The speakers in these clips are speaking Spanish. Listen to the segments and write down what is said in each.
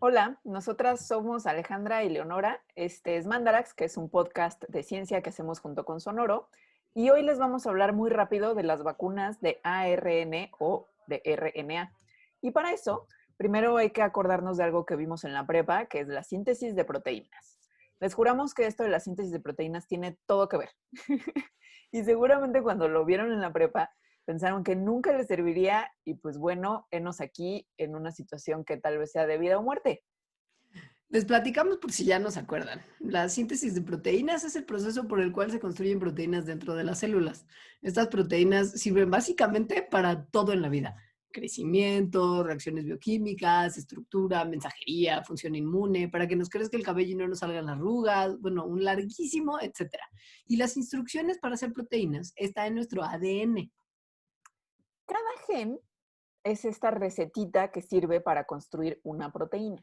Hola, nosotras somos Alejandra y Leonora. Este es Mandarax, que es un podcast de ciencia que hacemos junto con Sonoro. Y hoy les vamos a hablar muy rápido de las vacunas de ARN o de RNA. Y para eso, primero hay que acordarnos de algo que vimos en la prepa, que es la síntesis de proteínas. Les juramos que esto de la síntesis de proteínas tiene todo que ver. Y seguramente cuando lo vieron en la prepa, pensaron que nunca les serviría y pues bueno, henos aquí en una situación que tal vez sea de vida o muerte. Les platicamos por si ya no se acuerdan. La síntesis de proteínas es el proceso por el cual se construyen proteínas dentro de las células. Estas proteínas sirven básicamente para todo en la vida. Crecimiento, reacciones bioquímicas, estructura, mensajería, función inmune, para que nos crezca el cabello y no nos salgan arrugas, bueno, un larguísimo, etcétera. Y las instrucciones para hacer proteínas están en nuestro ADN. Cada gen es esta recetita que sirve para construir una proteína.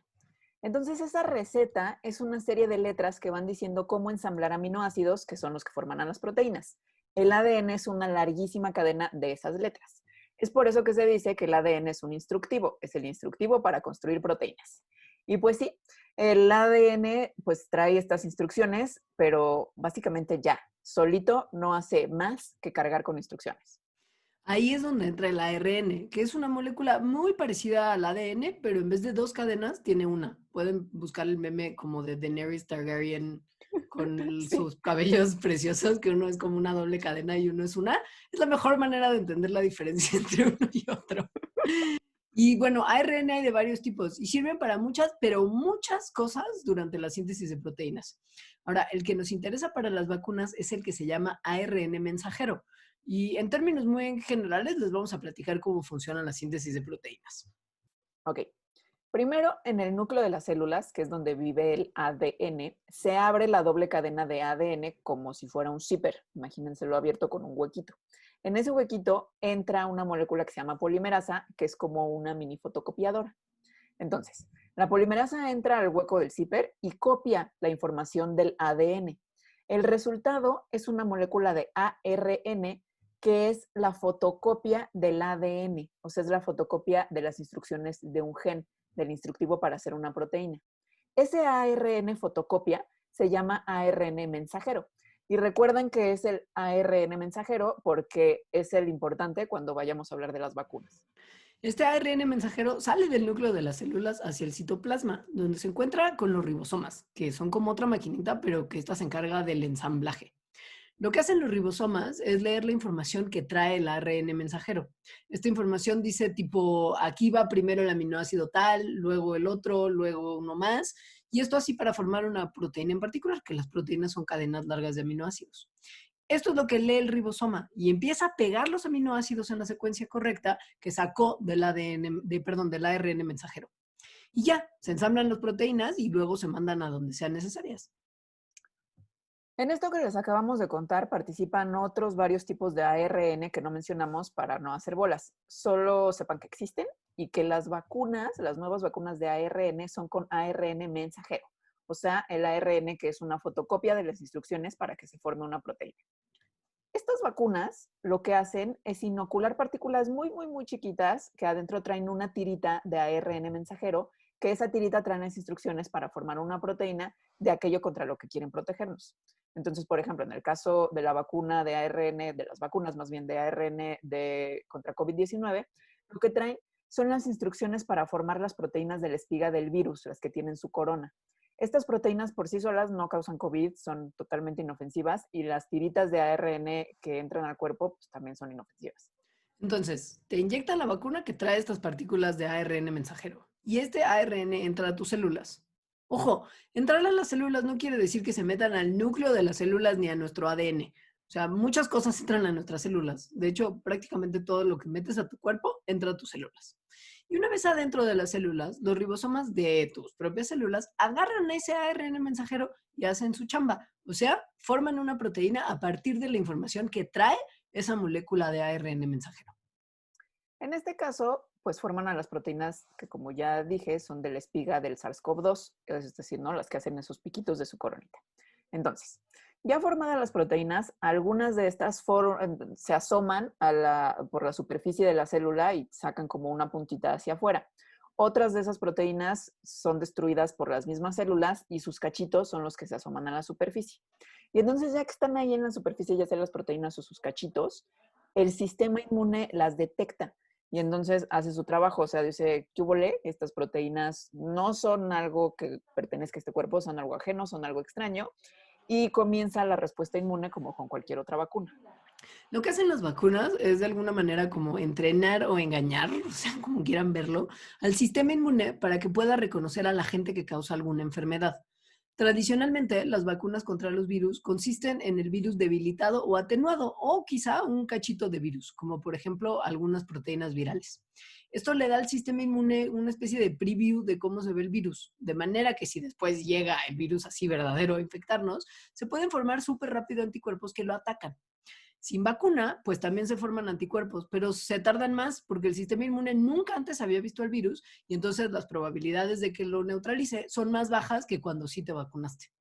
Entonces, esa receta es una serie de letras que van diciendo cómo ensamblar aminoácidos, que son los que forman a las proteínas. El ADN es una larguísima cadena de esas letras. Es por eso que se dice que el ADN es un instructivo, es el instructivo para construir proteínas. Y pues sí, el ADN pues trae estas instrucciones, pero básicamente ya, solito no hace más que cargar con instrucciones. Ahí es donde entra el ARN, que es una molécula muy parecida al ADN, pero en vez de dos cadenas, tiene una. Pueden buscar el meme como de Daenerys Targaryen con Sí. sus cabellos preciosos, que uno es como una doble cadena y uno es una. Es la mejor manera de entender la diferencia entre uno y otro. Y bueno, ARN hay de varios tipos y sirven para muchas, pero muchas cosas durante la síntesis de proteínas. Ahora, el que nos interesa para las vacunas es el que se llama ARN mensajero. Y en términos muy generales, les vamos a platicar cómo funciona la síntesis de proteínas. Ok. Primero, en el núcleo de las células, que es donde vive el ADN, se abre la doble cadena de ADN como si fuera un zipper. Imagínenselo abierto con un huequito. En ese huequito entra una molécula que se llama polimerasa, que es como una mini fotocopiadora. Entonces, la polimerasa entra al hueco del zipper y copia la información del ADN. El resultado es una molécula de ARN que es la fotocopia del ADN, o sea, es la fotocopia de las instrucciones de un gen, del instructivo para hacer una proteína. Ese ARN fotocopia se llama ARN mensajero. Y recuerden que es el ARN mensajero porque es el importante cuando vayamos a hablar de las vacunas. Este ARN mensajero sale del núcleo de las células hacia el citoplasma, donde se encuentra con los ribosomas, que son como otra maquinita, pero que esta se encarga del ensamblaje. Lo que hacen los ribosomas es leer la información que trae el ARN mensajero. Esta información dice tipo, aquí va primero el aminoácido tal, luego el otro, luego uno más, y esto así para formar una proteína en particular, que las proteínas son cadenas largas de aminoácidos. Esto es lo que lee el ribosoma y empieza a pegar los aminoácidos en la secuencia correcta que sacó del ADN, del ARN mensajero. Y ya, se ensamblan las proteínas y luego se mandan a donde sean necesarias. En esto que les acabamos de contar participan otros varios tipos de ARN que no mencionamos para no hacer bolas. Solo sepan que existen y que las vacunas, las nuevas vacunas de ARN son con ARN mensajero, o sea, el ARN que es una fotocopia de las instrucciones para que se forme una proteína. Estas vacunas lo que hacen es inocular partículas muy, muy, muy chiquitas que adentro traen una tirita de ARN mensajero, que esa tirita trae las instrucciones para formar una proteína de aquello contra lo que quieren protegernos. Entonces, por ejemplo, en el caso de la vacuna de ARN, de las vacunas más bien de ARN contra COVID-19, lo que traen son las instrucciones para formar las proteínas de la espiga del virus, las que tienen su corona. Estas proteínas por sí solas no causan COVID, son totalmente inofensivas y las tiritas de ARN que entran al cuerpo pues, también son inofensivas. Entonces, te inyectan la vacuna que trae estas partículas de ARN mensajero y este ARN entra a tus células. Ojo, entrar a las células no quiere decir que se metan al núcleo de las células ni a nuestro ADN. O sea, muchas cosas entran a nuestras células. De hecho, prácticamente todo lo que metes a tu cuerpo entra a tus células. Y una vez adentro de las células, los ribosomas de tus propias células agarran ese ARN mensajero y hacen su chamba. O sea, forman una proteína a partir de la información que trae esa molécula de ARN mensajero. En este caso, pues forman a las proteínas que, como ya dije, son de la espiga del SARS-CoV-2, es decir, ¿no? Las que hacen esos piquitos de su coronita. Entonces, ya formadas las proteínas, algunas de estas se asoman por la superficie de la célula y sacan como una puntita hacia afuera. Otras de esas proteínas son destruidas por las mismas células y sus cachitos son los que se asoman a la superficie. Y entonces ya que están ahí en la superficie, ya sea las proteínas o sus cachitos, el sistema inmune las detecta y entonces hace su trabajo. O sea, dice, ¿qué hubole? Estas proteínas no son algo que pertenezca a este cuerpo, son algo ajeno, son algo extraño. Y comienza la respuesta inmune como con cualquier otra vacuna. Lo que hacen las vacunas es de alguna manera como entrenar o engañar, o sea, como quieran verlo, al sistema inmune para que pueda reconocer a la gente que causa alguna enfermedad. Tradicionalmente, las vacunas contra los virus consisten en el virus debilitado o atenuado, o quizá un cachito de virus, como por ejemplo algunas proteínas virales. Esto le da al sistema inmune una especie de preview de cómo se ve el virus, de manera que si después llega el virus así verdadero a infectarnos, se pueden formar súper rápido anticuerpos que lo atacan. Sin vacuna, pues también se forman anticuerpos, pero se tardan más porque el sistema inmune nunca antes había visto el virus y entonces las probabilidades de que lo neutralice son más bajas que cuando sí te vacunaste.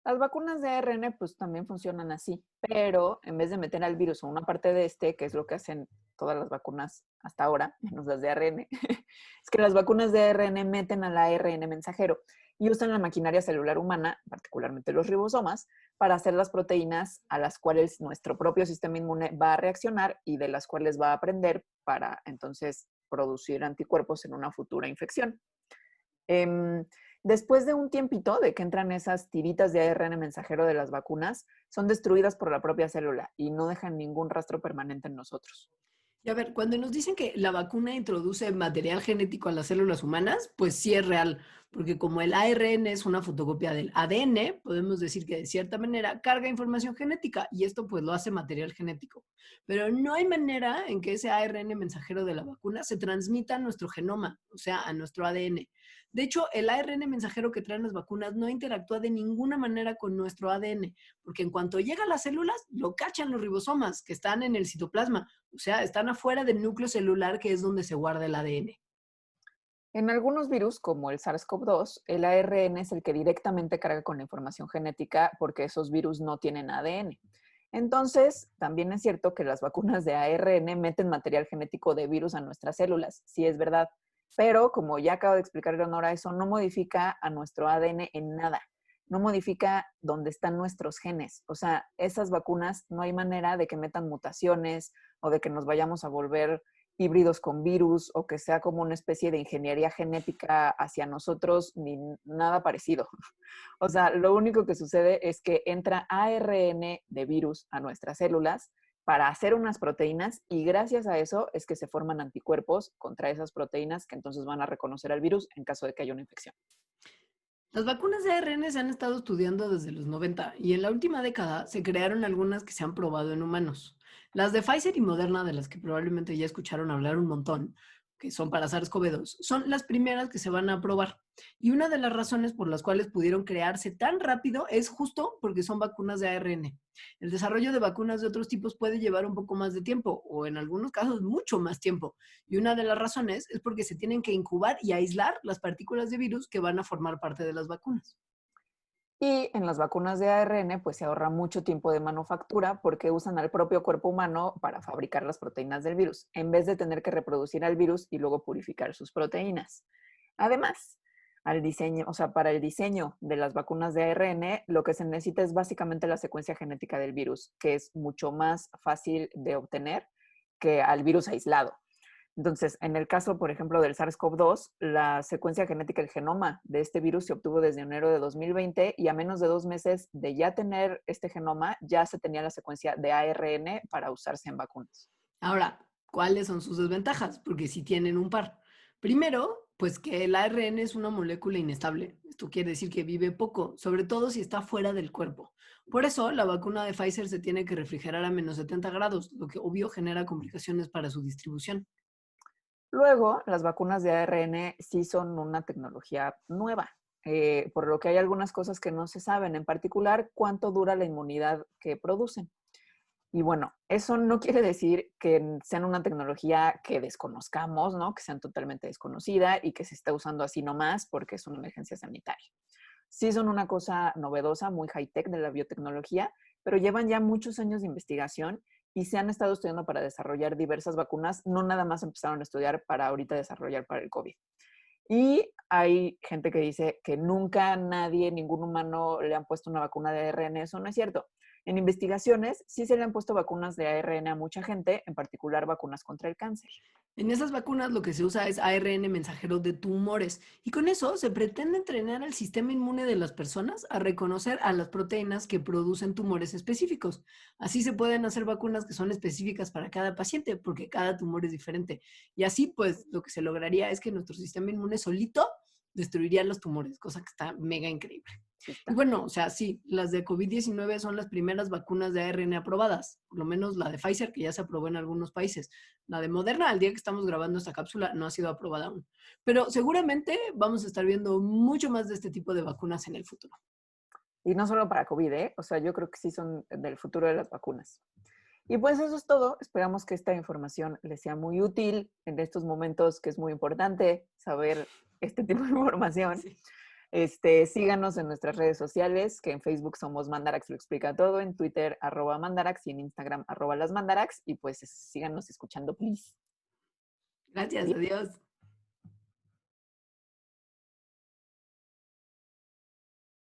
Las vacunas de ARN pues también funcionan así, pero en vez de meter al virus a una parte de este, que es lo que hacen todas las vacunas hasta ahora, menos las de ARN, es que las vacunas de ARN meten al ARN mensajero y usan la maquinaria celular humana, particularmente los ribosomas, para hacer las proteínas a las cuales nuestro propio sistema inmune va a reaccionar y de las cuales va a aprender para entonces producir anticuerpos en una futura infección. Em, Después de un tiempito de que entran esas tiritas de ARN mensajero de las vacunas, son destruidas por la propia célula y no dejan ningún rastro permanente en nosotros. Y a ver, cuando nos dicen que la vacuna introduce material genético a las células humanas, pues sí es real, porque como el ARN es una fotocopia del ADN, podemos decir que de cierta manera carga información genética y esto pues lo hace material genético. Pero no hay manera en que ese ARN mensajero de la vacuna se transmita a nuestro genoma, o sea, a nuestro ADN. De hecho, el ARN mensajero que traen las vacunas no interactúa de ninguna manera con nuestro ADN, porque en cuanto llega a las células, lo cachan los ribosomas que están en el citoplasma, o sea, están afuera del núcleo celular que es donde se guarda el ADN. En algunos virus, como el SARS-CoV-2, el ARN es el que directamente carga con la información genética porque esos virus no tienen ADN. Entonces, también es cierto que las vacunas de ARN meten material genético de virus a nuestras células, sí es verdad. Pero, como ya acabo de explicar, Leonora, eso no modifica a nuestro ADN en nada. No modifica dónde están nuestros genes. O sea, esas vacunas no hay manera de que metan mutaciones o de que nos vayamos a volver híbridos con virus o que sea como una especie de ingeniería genética hacia nosotros, ni nada parecido. O sea, lo único que sucede es que entra ARN de virus a nuestras células para hacer unas proteínas y gracias a eso es que se forman anticuerpos contra esas proteínas que entonces van a reconocer al virus en caso de que haya una infección. Las vacunas de ARN se han estado estudiando desde los 90 y en la última década se crearon algunas que se han probado en humanos. Las de Pfizer y Moderna, de las que probablemente ya escucharon hablar un montón, que son para SARS-CoV-2, son las primeras que se van a probar. Y una de las razones por las cuales pudieron crearse tan rápido es justo porque son vacunas de ARN. El desarrollo de vacunas de otros tipos puede llevar un poco más de tiempo o en algunos casos mucho más tiempo. Y una de las razones es porque se tienen que incubar y aislar las partículas de virus que van a formar parte de las vacunas. Y en las vacunas de ARN, pues se ahorra mucho tiempo de manufactura porque usan al propio cuerpo humano para fabricar las proteínas del virus, en vez de tener que reproducir al virus y luego purificar sus proteínas. Además, al diseño, o sea, para el diseño de las vacunas de ARN, lo que se necesita es básicamente la secuencia genética del virus, que es mucho más fácil de obtener que al virus aislado. Entonces, en el caso, por ejemplo, del SARS-CoV-2, la secuencia genética del genoma de este virus se obtuvo desde enero de 2020 y a menos de 2 meses de ya tener este genoma, ya se tenía la secuencia de ARN para usarse en vacunas. Ahora, ¿cuáles son sus desventajas? Porque sí tienen un par. Primero, pues que el ARN es una molécula inestable. Esto quiere decir que vive poco, sobre todo si está fuera del cuerpo. Por eso, la vacuna de Pfizer se tiene que refrigerar a menos 70 grados, lo que obvio genera complicaciones para su distribución. Luego, las vacunas de ARN sí son una tecnología nueva, por lo que hay algunas cosas que no se saben, en particular cuánto dura la inmunidad que producen. Y bueno, eso no quiere decir que sean una tecnología que desconozcamos, ¿no? Que sean totalmente desconocida y que se está usando así nomás porque es una emergencia sanitaria. Sí son una cosa novedosa, muy high-tech de la biotecnología, pero llevan ya muchos años de investigación y se han estado estudiando para desarrollar diversas vacunas, no nada más empezaron a estudiar para ahorita desarrollar para el COVID. Y hay gente que dice que nunca nadie, ningún humano le han puesto una vacuna de ARN. Eso no es cierto. En investigaciones sí se le han puesto vacunas de ARN a mucha gente, en particular vacunas contra el cáncer. En esas vacunas lo que se usa es ARN mensajero de tumores y con eso se pretende entrenar al sistema inmune de las personas a reconocer a las proteínas que producen tumores específicos. Así se pueden hacer vacunas que son específicas para cada paciente porque cada tumor es diferente. Y así pues lo que se lograría es que nuestro sistema inmune solito destruiría los tumores, cosa que está mega increíble. Sí Y está. bueno, o sea, sí, las de COVID-19 son las primeras vacunas de ARN aprobadas, por lo menos la de Pfizer, que ya se aprobó en algunos países. La de Moderna, al día que estamos grabando esta cápsula, no ha sido aprobada aún. Pero seguramente vamos a estar viendo mucho más de este tipo de vacunas en el futuro. Y no solo para COVID, ¿eh? O sea, yo creo que sí son del futuro de las vacunas. Y pues eso es todo. Esperamos que esta información les sea muy útil en estos momentos que es muy importante saber este tipo de información. Sí. Síganos en nuestras redes sociales, que en Facebook somos Mandarax lo explica todo, en Twitter @Mandarax y en Instagram @las Mandarax. Y pues síganos escuchando, please. Gracias, Adiós. adiós.